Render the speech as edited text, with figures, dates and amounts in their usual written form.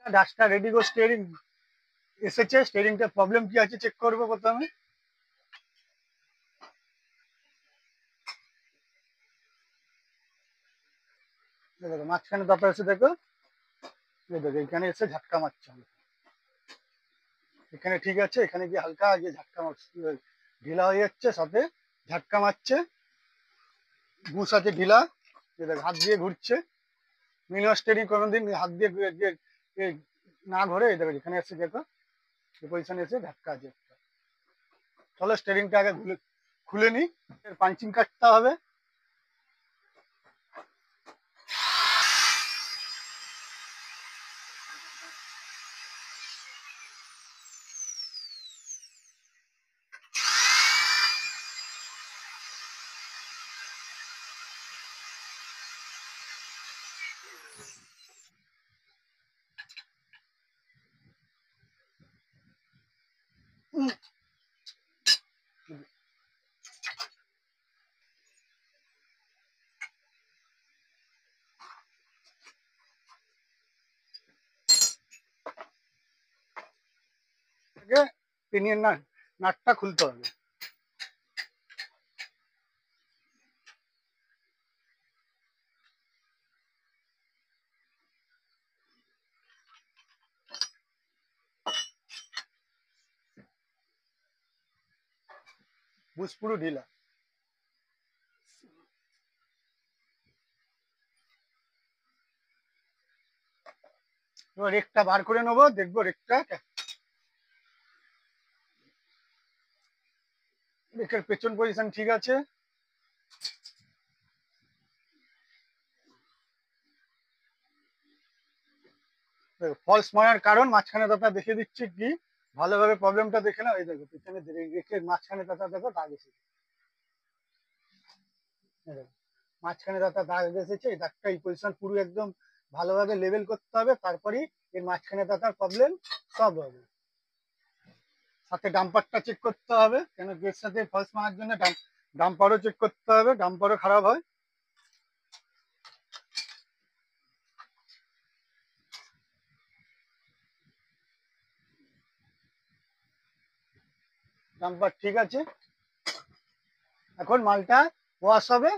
ডাস্টটা ready করে steering এসেছে, স্টিয়ারিংটা problem কি আছে চেক করবো প্রথমে। দেখো মাঝখানে দাঁতা এসে দেখো, দেখো এখানে এসে ঝাটকা মারছে, এখানে ঠিক আছে, এখানে গিয়ে হালকা যে ঝাটকা মারছে, ঢিলা হয়ে যাচ্ছে, সাথে ঝাটকা মারছে, বুশ আছে ঢিলা, দেখো হাত দিয়ে ঘুরছে। মিনিমাম স্টিয়ারিং কোনোদিন হাত দিয়ে না ঘোরে, দেখো এখানে এসে দেখো এই পজিশনে এসে ঝাটকা আছে। চলো স্টিয়ারিংটা আগে খুলে নি, পাঞ্চিং কাটতে হবে। পিনিয়ন নাটটা খুলতে হবে। বুশ পুরো ঢিলা। এবার রেকটা বার করে নেবো, দেখবো রেকটা, রেকের পেছন পজিশন ঠিক আছে। ফলস মারার কারণ মাঝখানে দাঁতা দেখে দিচ্ছি কি, ভালোভাবে প্রবলেমটা দেখে নাও। এই দেখো পিছনে রেকের মাঝখানে দাঁতা দেখো দাগ এসেছে, মাঝখানে দাঁতা দাগ এসেছে, এই দাগটা এই পজিশন পুরো একদম ভালোভাবে লেভেল করতে হবে, তারপরেই এর মাঝখানে দাঁতার প্রবলেম সলভ হবে। সাথে ডাম্পারটা চেক করতে হবে, কেন এর সাথে ফলস মারার জন্য ডাম্পারও চেক করতে হবে, ডাম্পারও খারাপ হয়। ডাম্পার ঠিক আছে, এখন মালটা ওয়াশ হবে,